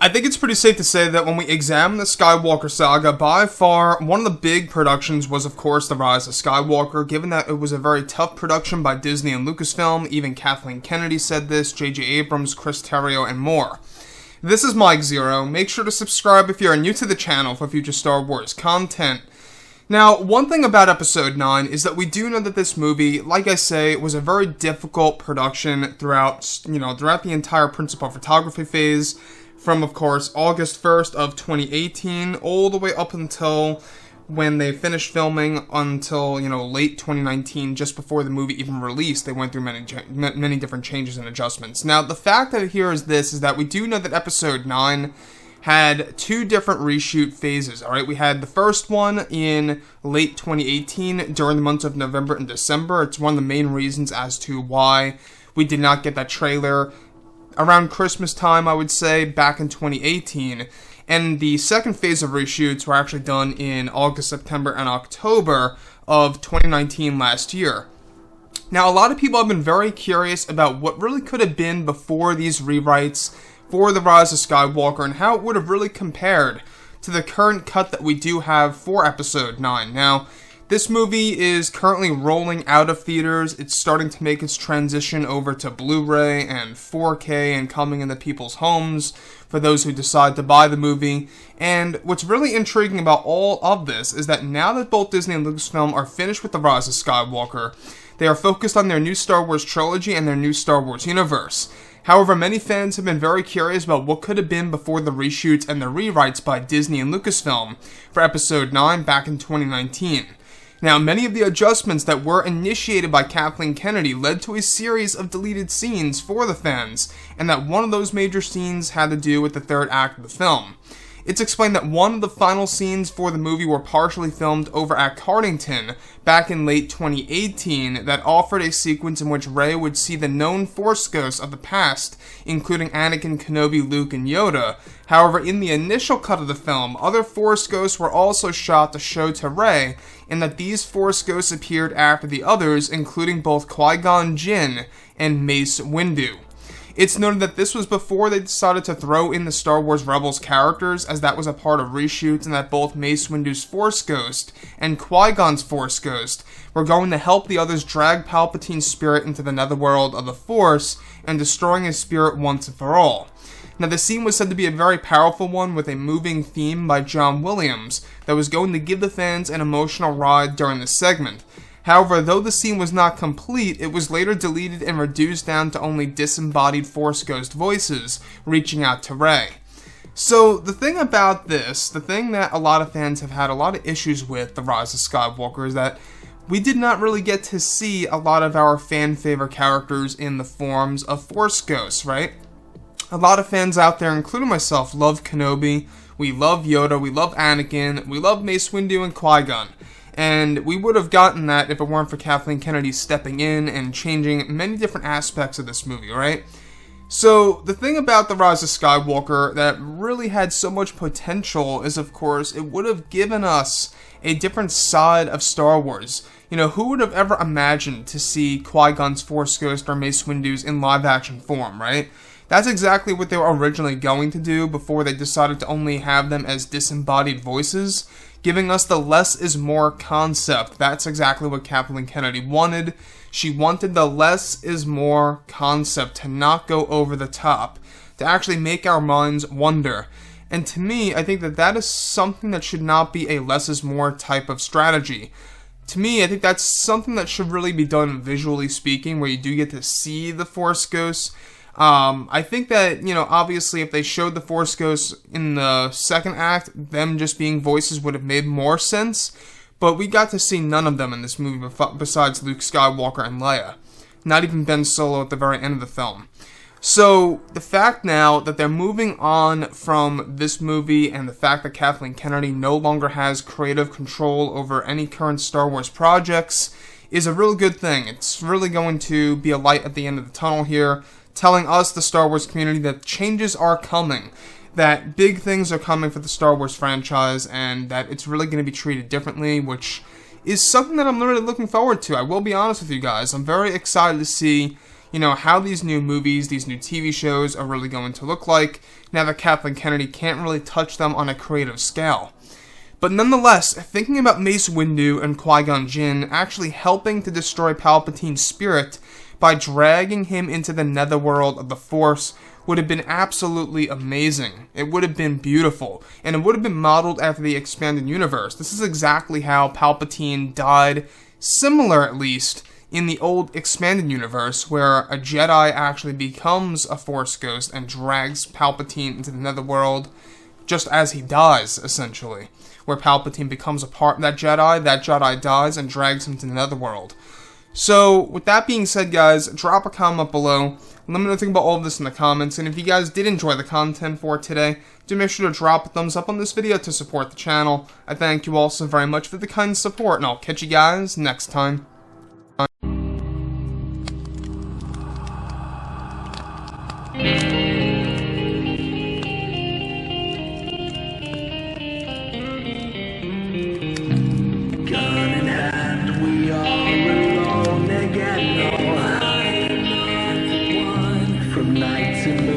I think it's pretty safe to say that when we examine the Skywalker saga, by far, one of the big productions was, of course, The Rise of Skywalker, given that it was a very tough production by Disney and Lucasfilm. Even Kathleen Kennedy said this, J.J. Abrams, Chris Terrio, and more. This is Mike Zero. Make sure to subscribe if you are new to the channel for future Star Wars content. Now, one thing about Episode 9 is that we do know that this movie, like I say, was a very difficult production throughout the entire principal photography phase, from, of course, August 1st of 2018, all the way up until when they finished filming until, late 2019, just before the movie even released. They went through many different changes and adjustments. Now, the fact that here is this, is that we do know that Episode 9 had two different reshoot phases, alright? We had the first one in late 2018, during the months of November and December. It's one of the main reasons as to why we did not get that trailer around Christmas time, I would say, back in 2018. And the second phase of reshoots were actually done in August, September, and October of 2019 last year. Now, a lot of people have been very curious about what really could have been before these rewrites for The Rise of Skywalker and how it would have really compared to the current cut that we do have for Episode 9. Now, this movie is currently rolling out of theaters. It's starting to make its transition over to Blu-ray and 4K and coming into people's homes for those who decide to buy the movie. And what's really intriguing about all of this is that now that both Disney and Lucasfilm are finished with The Rise of Skywalker, they are focused on their new Star Wars trilogy and their new Star Wars universe. However, many fans have been very curious about what could have been before the reshoots and the rewrites by Disney and Lucasfilm for Episode 9 back in 2019. Now, many of the adjustments that were initiated by Kathleen Kennedy led to a series of deleted scenes for the fans, and that one of those major scenes had to do with the third act of the film. It's explained that one of the final scenes for the movie were partially filmed over at Cardington back in late 2018 that offered a sequence in which Rey would see the known Force ghosts of the past, including Anakin, Kenobi, Luke, and Yoda. However, in the initial cut of the film, other Force ghosts were also shot to show to Rey, and that these Force ghosts appeared after the others, including both Qui-Gon Jinn and Mace Windu. It's noted that this was before they decided to throw in the Star Wars Rebels characters, as that was a part of reshoots, and that both Mace Windu's Force Ghost and Qui-Gon's Force Ghost were going to help the others drag Palpatine's spirit into the netherworld of the Force and destroying his spirit once and for all. Now, the scene was said to be a very powerful one with a moving theme by John Williams that was going to give the fans an emotional ride during the segment. However, though the scene was not complete, it was later deleted and reduced down to only disembodied Force Ghost voices reaching out to Rey. So, the thing about this, the thing that a lot of fans have had a lot of issues with The Rise of Skywalker, is that we did not really get to see a lot of our fan-favorite characters in the forms of Force Ghosts, right? A lot of fans out there, including myself, love Kenobi, we love Yoda, we love Anakin, we love Mace Windu and Qui-Gon. And we would have gotten that if it weren't for Kathleen Kennedy stepping in and changing many different aspects of this movie, right? So, the thing about The Rise of Skywalker that really had so much potential is, of course, it would have given us a different side of Star Wars. Who would have ever imagined to see Qui-Gon's Force Ghost or Mace Windu's in live-action form, right? That's exactly what they were originally going to do before they decided to only have them as disembodied voices, giving us the less is more concept. That's exactly what Kathleen Kennedy wanted. She wanted the less is more concept to not go over the top, to actually make our minds wonder. And to me, I think that that is something that should not be a less is more type of strategy. To me, I think that's something that should really be done visually speaking, where you do get to see the Force Ghosts. I think that, obviously if they showed the Force Ghosts in the second act, them just being voices would have made more sense, but we got to see none of them in this movie besides Luke Skywalker and Leia. Not even Ben Solo at the very end of the film. So, the fact now that they're moving on from this movie and the fact that Kathleen Kennedy no longer has creative control over any current Star Wars projects is a real good thing. It's really going to be a light at the end of the tunnel here, telling us, the Star Wars community, that changes are coming, that big things are coming for the Star Wars franchise, and that it's really going to be treated differently, which is something that I'm really looking forward to. I will be honest with you guys. I'm very excited to see, how these new movies, these new TV shows are really going to look like now that Kathleen Kennedy can't really touch them on a creative scale. But nonetheless, thinking about Mace Windu and Qui-Gon Jinn actually helping to destroy Palpatine's spirit by dragging him into the netherworld of the Force would have been absolutely amazing. It would have been beautiful, and it would have been modeled after the expanded universe. This is exactly how Palpatine died, similar at least, in the old expanded universe, where a Jedi actually becomes a Force ghost and drags Palpatine into the netherworld just as he dies, essentially. Where Palpatine becomes a part of that Jedi dies and drags him to the netherworld. So, with that being said, guys, drop a comment below. Let me know what you think about all of this in the comments. And if you guys did enjoy the content for today, do make sure to drop a thumbs up on this video to support the channel. I thank you all so very much for the kind support, and I'll catch you guys next time. From night to